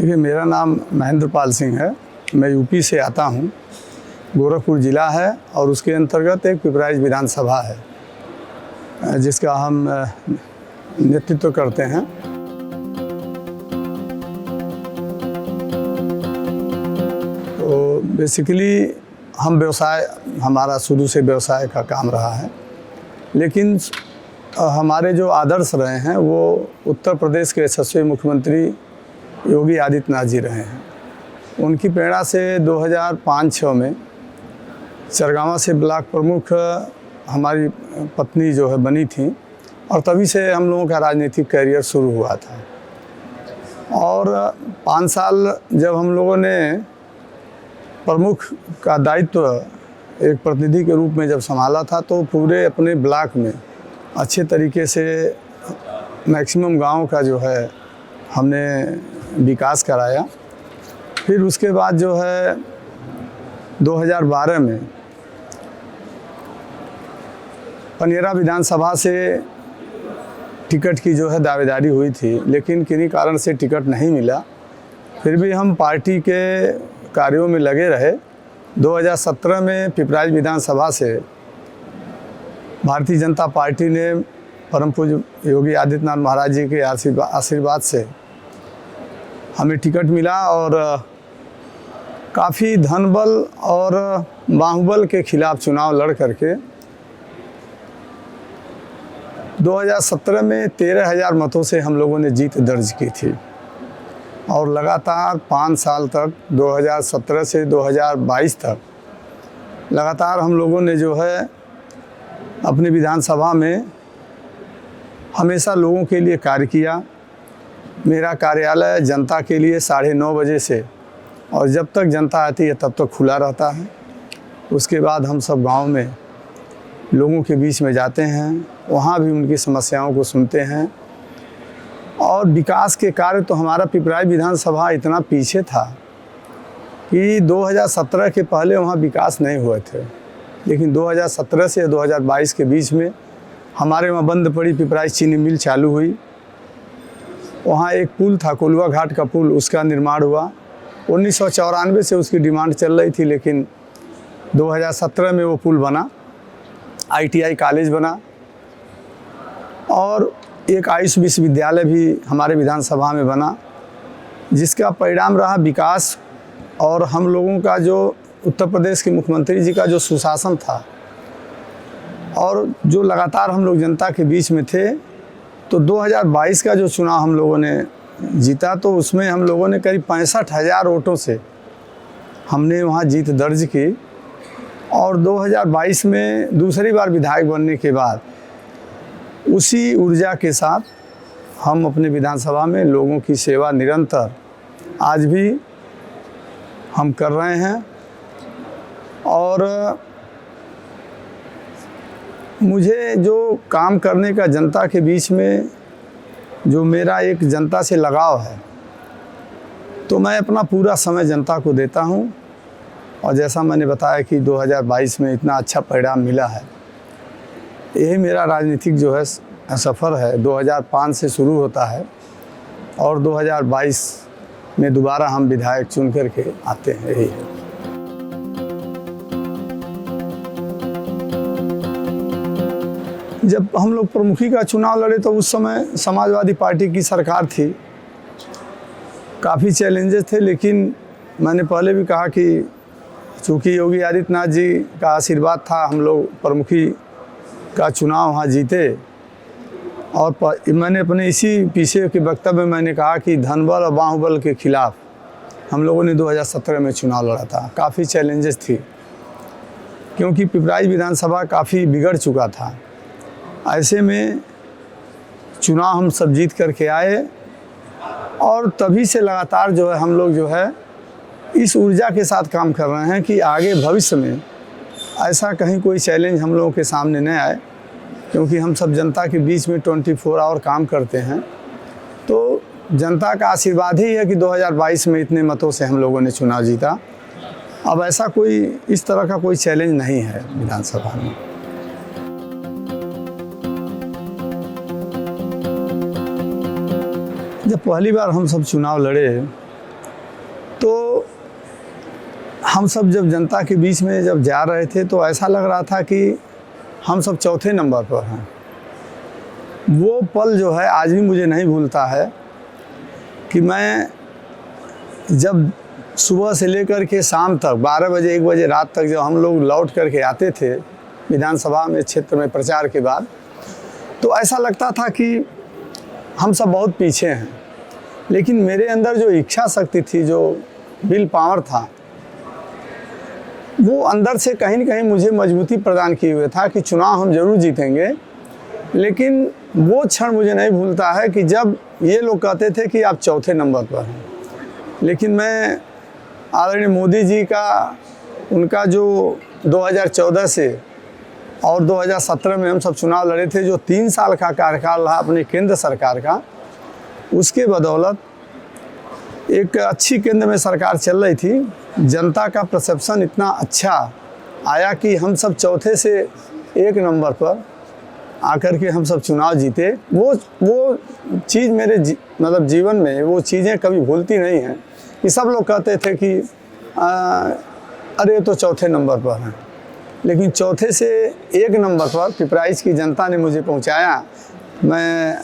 देखिए, मेरा नाम महेंद्र पाल सिंह है। मैं यूपी से आता हूँ। गोरखपुर ज़िला है और उसके अंतर्गत एक पिपराइच विधानसभा है जिसका हम नेतृत्व करते हैं। तो बेसिकली हमारा शुरू से व्यवसाय का काम रहा है, लेकिन हमारे जो आदर्श रहे हैं वो उत्तर प्रदेश के यशस्वी मुख्यमंत्री योगी आदित्यनाथ जी रहे हैं। उनकी प्रेरणा से 2005-06 में सरगावा से ब्लॉक प्रमुख हमारी पत्नी जो है बनी थी और तभी से हम लोगों का राजनीतिक करियर शुरू हुआ था। और 5 साल जब हम लोगों ने प्रमुख का दायित्व एक प्रतिनिधि के रूप में जब संभाला था, तो पूरे अपने ब्लॉक में अच्छे तरीके से मैक्सिमम गांव का जो है हमने विकास कराया। फिर उसके बाद जो है 2012 में पनेरा विधानसभा से टिकट की जो है दावेदारी हुई थी, लेकिन किन्हीं कारण से टिकट नहीं मिला। फिर भी हम पार्टी के कार्यों में लगे रहे। 2017 में पिपराइच विधानसभा से भारतीय जनता पार्टी ने परम पूज्य योगी आदित्यनाथ महाराज जी के आशीर्वाद से हमें टिकट मिला और काफ़ी धनबल और बाहुबल के खिलाफ चुनाव लड़ करके 2017 में 13,000 मतों से हम लोगों ने जीत दर्ज की थी। और लगातार 5 साल तक 2017 से 2022 तक लगातार हम लोगों ने जो है अपनी विधानसभा में हमेशा लोगों के लिए कार्य किया। मेरा कार्यालय जनता के लिए 9:30 बजे से और जब तक जनता आती है तब तक खुला रहता है। उसके बाद हम सब गांव में लोगों के बीच में जाते हैं, वहाँ भी उनकी समस्याओं को सुनते हैं। और विकास के कार्य तो हमारा पिपराइच विधानसभा इतना पीछे था कि 2017 के पहले वहाँ विकास नहीं हुए थे, लेकिन 2017 से 2022 के बीच में हमारे वहाँ बंद पड़ी पिपराइच चीनी मिल चालू हुई। वहाँ एक पुल था, कोलवा घाट का पुल, उसका निर्माण हुआ। 1994 से उसकी डिमांड चल रही थी, लेकिन 2017 में वो पुल बना। ITI कॉलेज बना और एक आयुष विश्वविद्यालय भी हमारे विधानसभा में बना, जिसका परिणाम रहा विकास। और हम लोगों का जो उत्तर प्रदेश के मुख्यमंत्री जी का जो सुशासन था और जो लगातार हम लोग जनता के बीच में थे, तो 2022 का जो चुनाव हम लोगों ने जीता, तो उसमें हम लोगों ने करीब 65,000 वोटों से हमने वहाँ जीत दर्ज की। और 2022 में दूसरी बार विधायक बनने के बाद उसी ऊर्जा के साथ हम अपने विधानसभा में लोगों की सेवा निरंतर आज भी हम कर रहे हैं। और मुझे जो काम करने का जनता के बीच में जो मेरा एक जनता से लगाव है, तो मैं अपना पूरा समय जनता को देता हूं। और जैसा मैंने बताया कि 2022 में इतना अच्छा परिणाम मिला है, यही मेरा राजनीतिक जो है सफ़र है। 2005 से शुरू होता है और 2022 में दोबारा हम विधायक चुन करके आते हैं, यही है। जब हम लोग प्रमुखी का चुनाव लड़े तो उस समय समाजवादी पार्टी की सरकार थी, काफ़ी चैलेंजेस थे, लेकिन मैंने पहले भी कहा कि चूँकि योगी आदित्यनाथ जी का आशीर्वाद था, हम लोग प्रमुखी का चुनाव वहाँ जीते। और मैंने अपने इसी पीछे के वक्तव्य में मैंने कहा कि धनबल और बाहुबल के खिलाफ हम लोगों ने 2017 में चुनाव लड़ा था। काफ़ी चैलेंजेस थी, क्योंकि पिपराइच विधानसभा काफ़ी बिगड़ चुका था। ऐसे में चुनाव हम सब जीत करके आए और तभी से लगातार जो है हम लोग जो है इस ऊर्जा के साथ काम कर रहे हैं कि आगे भविष्य में ऐसा कहीं कोई चैलेंज हम लोगों के सामने न आए, क्योंकि हम सब जनता के बीच में 24 आवर काम करते हैं। तो जनता का आशीर्वाद ही है कि 2022 में इतने मतों से हम लोगों ने चुनाव जीता। अब ऐसा कोई इस तरह का कोई चैलेंज नहीं है विधानसभा में। जब पहली बार हम सब चुनाव लड़े तो हम सब जब जनता के बीच में जब जा रहे थे तो ऐसा लग रहा था कि हम सब चौथे नंबर पर हैं। वो पल जो है आज भी मुझे नहीं भूलता है कि मैं जब सुबह से लेकर के शाम तक 12 बजे 1 बजे रात तक जब हम लोग लौट करके आते थे विधानसभा में क्षेत्र में प्रचार के बाद, तो ऐसा लगता था कि हम सब बहुत पीछे हैं। लेकिन मेरे अंदर जो इच्छा शक्ति थी, जो विल पावर था, वो अंदर से कहीं न कहीं मुझे मजबूती प्रदान किए हुए था कि चुनाव हम ज़रूर जीतेंगे। लेकिन वो क्षण मुझे नहीं भूलता है कि जब ये लोग कहते थे कि आप चौथे नंबर पर हैं। लेकिन मैं आदरणीय मोदी जी का, उनका जो 2014 से और 2017 में हम सब चुनाव लड़े थे, जो 3 साल का कार्यकाल रहा अपने केंद्र सरकार का, उसके बदौलत एक अच्छी केंद्र में सरकार चल रही थी। जनता का परसेप्शन इतना अच्छा आया कि हम सब चौथे से 1 नंबर पर आकर के हम सब चुनाव जीते। वो चीज़ मेरे मतलब जीवन में वो चीज़ें कभी भूलती नहीं हैं कि सब लोग कहते थे कि अरे तो चौथे नंबर पर हैं। लेकिन चौथे से 1 नंबर पर पिपराइच की जनता ने मुझे पहुंचाया। मैं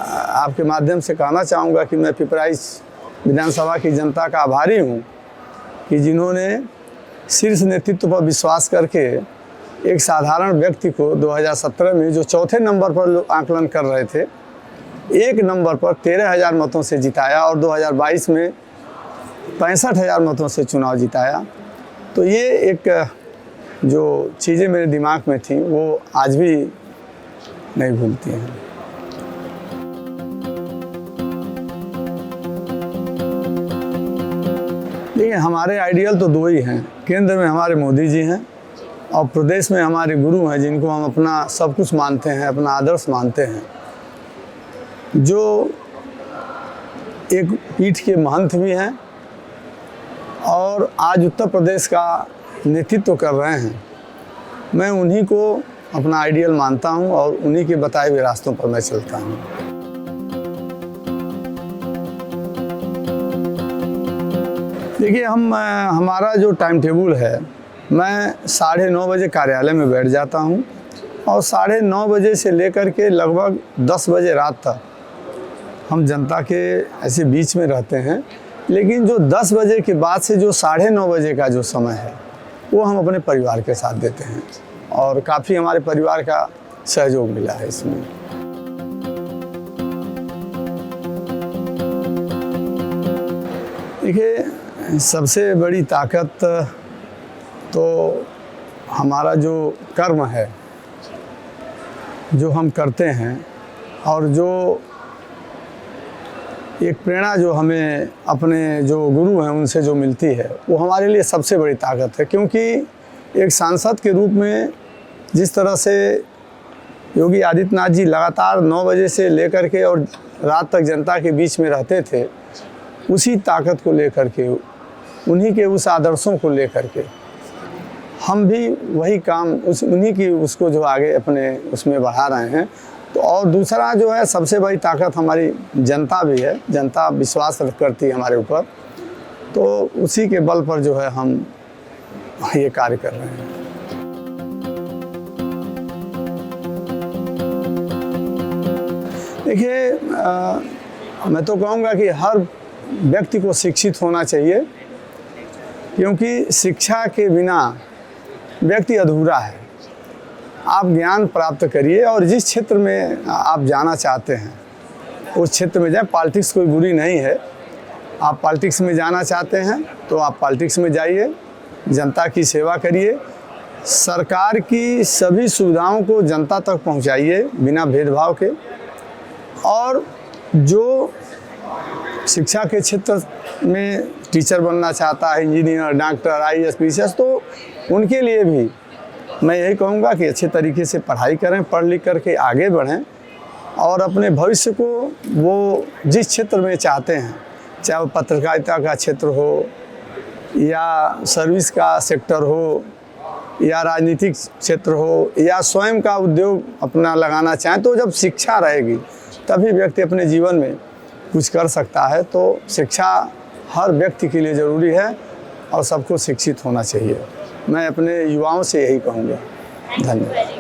आपके माध्यम से कहना चाहूँगा कि मैं पिपराइच विधानसभा की जनता का आभारी हूँ कि जिन्होंने शीर्ष नेतृत्व पर विश्वास करके एक साधारण व्यक्ति को 2017 में जो चौथे नंबर पर लोग आकलन कर रहे थे, 1 नंबर पर 13,000 मतों से जिताया और 2022 में 65,000 मतों से चुनाव जिताया। तो ये एक जो चीज़ें मेरे दिमाग में थी वो आज भी नहीं भूलती हैं। देखिए, हमारे आइडियल तो 2 ही हैं। केंद्र में हमारे मोदी जी हैं और प्रदेश में हमारे गुरु हैं, जिनको हम अपना सब कुछ मानते हैं, अपना आदर्श मानते हैं, जो एक पीठ के महंत भी हैं और आज उत्तर प्रदेश का नेतृत्व कर रहे हैं। मैं उन्हीं को अपना आइडियल मानता हूं और उन्हीं के बताए हुए रास्तों पर मैं चलता हूं। देखिए, हमारा जो टाइम टेबल है, मैं 9:30 बजे कार्यालय में बैठ जाता हूं और 9:30 बजे से लेकर के लगभग 10 बजे रात तक हम जनता के ऐसे बीच में रहते हैं। लेकिन जो 10 बजे के बाद से जो 9:30 बजे का जो समय है, वो हम अपने परिवार के साथ देते हैं और काफ़ी हमारे परिवार का सहयोग मिला है इसमें। देखिए, सबसे बड़ी ताकत तो हमारा जो कर्म है, जो हम करते हैं, और जो एक प्रेरणा जो हमें अपने जो गुरु हैं उनसे जो मिलती है, वो हमारे लिए सबसे बड़ी ताकत है। क्योंकि एक सांसद के रूप में जिस तरह से योगी आदित्यनाथ जी लगातार 9 बजे से लेकर के और रात तक जनता के बीच में रहते थे, उसी ताकत को लेकर के, उन्हीं के उस आदर्शों को लेकर के हम भी वही काम उन्हीं की उसको जो आगे अपने उसमें बढ़ा रहे हैं। तो और दूसरा जो है, सबसे बड़ी ताकत हमारी जनता भी है। जनता विश्वास करती है हमारे ऊपर, तो उसी के बल पर जो है हम ये कार्य कर रहे हैं। देखिए, मैं तो कहूँगा कि हर व्यक्ति को शिक्षित होना चाहिए, क्योंकि शिक्षा के बिना व्यक्ति अधूरा है। आप ज्ञान प्राप्त करिए और जिस क्षेत्र में आप जाना चाहते हैं उस क्षेत्र में जाएं। पॉलिटिक्स कोई बुरी नहीं है। आप पॉलिटिक्स में जाना चाहते हैं तो आप पॉलिटिक्स में जाइए, जनता की सेवा करिए, सरकार की सभी सुविधाओं को जनता तक पहुंचाइए बिना भेदभाव के। और जो शिक्षा के क्षेत्र में टीचर बनना चाहता है, इंजीनियर, डॉक्टर, IAS, PCS, तो उनके लिए भी मैं यही कहूँगा कि अच्छे तरीके से पढ़ाई करें, पढ़ लिख करके आगे बढ़ें और अपने भविष्य को वो जिस क्षेत्र में चाहते हैं, चाहे वो पत्रकारिता का क्षेत्र हो या सर्विस का सेक्टर हो या राजनीतिक क्षेत्र हो या स्वयं का उद्योग अपना लगाना चाहें, तो जब शिक्षा रहेगी तभी व्यक्ति अपने जीवन में कुछ कर सकता है। तो शिक्षा हर व्यक्ति के लिए ज़रूरी है और सबको शिक्षित होना चाहिए। मैं अपने युवाओं से यही कहूँगा। धन्यवाद।